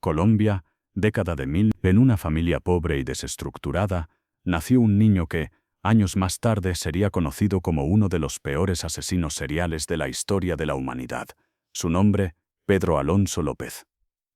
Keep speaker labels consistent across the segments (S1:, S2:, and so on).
S1: Colombia, década de 1000, en una familia pobre y desestructurada, nació un niño que, años más tarde, sería conocido como uno de los peores asesinos seriales de la historia de la humanidad. Su nombre, Pedro Alonso López.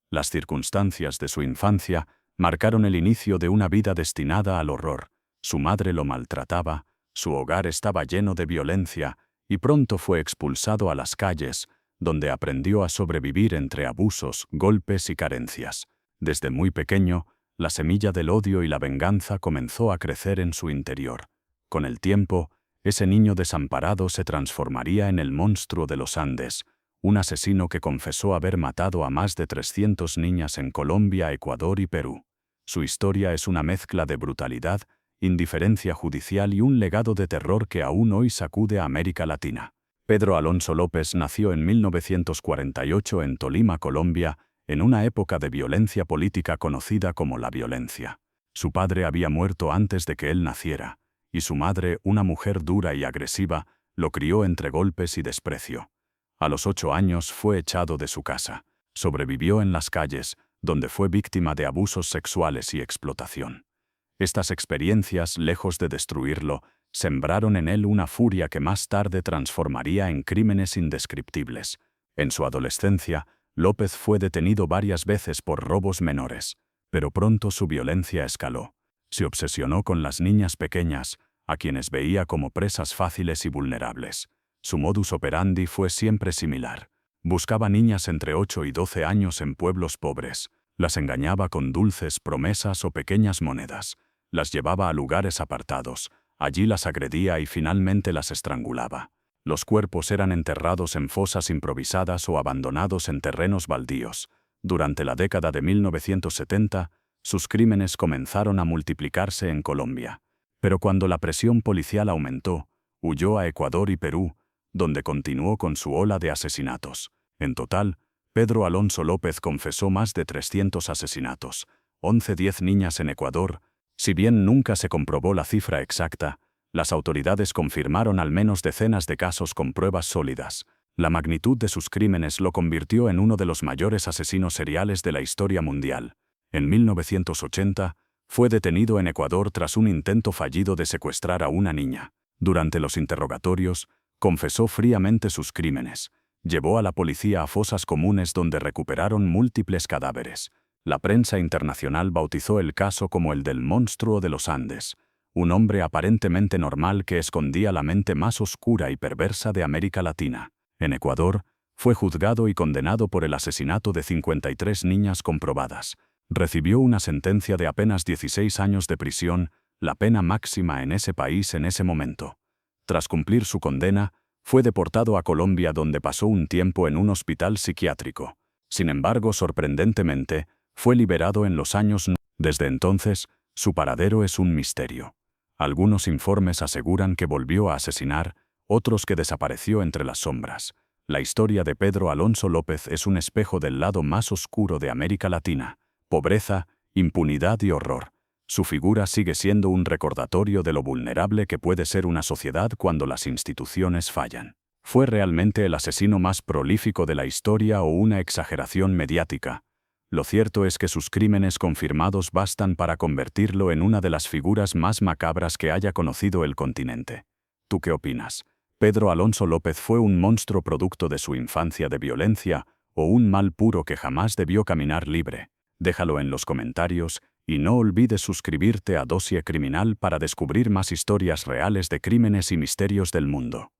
S1: Las circunstancias de su infancia marcaron el inicio de una vida destinada al horror. Su madre lo maltrataba, su hogar estaba lleno de violencia, y pronto fue expulsado a las calles, donde aprendió a sobrevivir entre abusos, golpes y carencias. Desde muy pequeño, la semilla del odio y la venganza comenzó a crecer en su interior. Con el tiempo, ese niño desamparado se transformaría en el monstruo de los Andes, un asesino que confesó haber matado a más de 300 niñas en Colombia, Ecuador y Perú. Su historia es una mezcla de brutalidad, indiferencia judicial y un legado de terror que aún hoy sacude a América Latina. Pedro Alonso López nació en 1948 en Tolima, Colombia, en una época de violencia política conocida como la violencia. Su padre había muerto antes de que él naciera, y su madre, una mujer dura y agresiva, lo crió entre golpes y desprecio. A los 8 años fue echado de su casa. Sobrevivió en las calles, donde fue víctima de abusos sexuales y explotación. Estas experiencias, lejos de destruirlo, sembraron en él una furia que más tarde transformaría en crímenes indescriptibles. En su adolescencia, López fue detenido varias veces por robos menores, pero pronto su violencia escaló. Se obsesionó con las niñas pequeñas, a quienes veía como presas fáciles y vulnerables. Su modus operandi fue siempre similar. Buscaba niñas entre 8 y 12 años en pueblos pobres. Las engañaba con dulces promesas o pequeñas monedas. Las llevaba a lugares apartados. Allí las agredía y finalmente las estrangulaba. Los cuerpos eran enterrados en fosas improvisadas o abandonados en terrenos baldíos. Durante la década de 1970, sus crímenes comenzaron a multiplicarse en Colombia. Pero cuando la presión policial aumentó, huyó a Ecuador y Perú, donde continuó con su ola de asesinatos. En total, Pedro Alonso López confesó más de 300 asesinatos, 10 niñas en Ecuador. Si bien nunca se comprobó la cifra exacta, las autoridades confirmaron al menos decenas de casos con pruebas sólidas. La magnitud de sus crímenes lo convirtió en uno de los mayores asesinos seriales de la historia mundial. En 1980, fue detenido en Ecuador tras un intento fallido de secuestrar a una niña. Durante los interrogatorios, confesó fríamente sus crímenes. Llevó a la policía a fosas comunes donde recuperaron múltiples cadáveres. La prensa internacional bautizó el caso como el del monstruo de los Andes, un hombre aparentemente normal que escondía la mente más oscura y perversa de América Latina. En Ecuador, fue juzgado y condenado por el asesinato de 53 niñas comprobadas. Recibió una sentencia de apenas 16 años de prisión, la pena máxima en ese país en ese momento. Tras cumplir su condena, fue deportado a Colombia, donde pasó un tiempo en un hospital psiquiátrico. Sin embargo, sorprendentemente, fue liberado en los años 90. Desde entonces, su paradero es un misterio. Algunos informes aseguran que volvió a asesinar, otros que desapareció entre las sombras. La historia de Pedro Alonso López es un espejo del lado más oscuro de América Latina: pobreza, impunidad y horror. Su figura sigue siendo un recordatorio de lo vulnerable que puede ser una sociedad cuando las instituciones fallan. ¿Fue realmente el asesino más prolífico de la historia o una exageración mediática? Lo cierto es que sus crímenes confirmados bastan para convertirlo en una de las figuras más macabras que haya conocido el continente. ¿Tú qué opinas? ¿Pedro Alonso López fue un monstruo producto de su infancia de violencia o un mal puro que jamás debió caminar libre? Déjalo en los comentarios y no olvides suscribirte a Dossier Criminal para descubrir más historias reales de crímenes y misterios del mundo.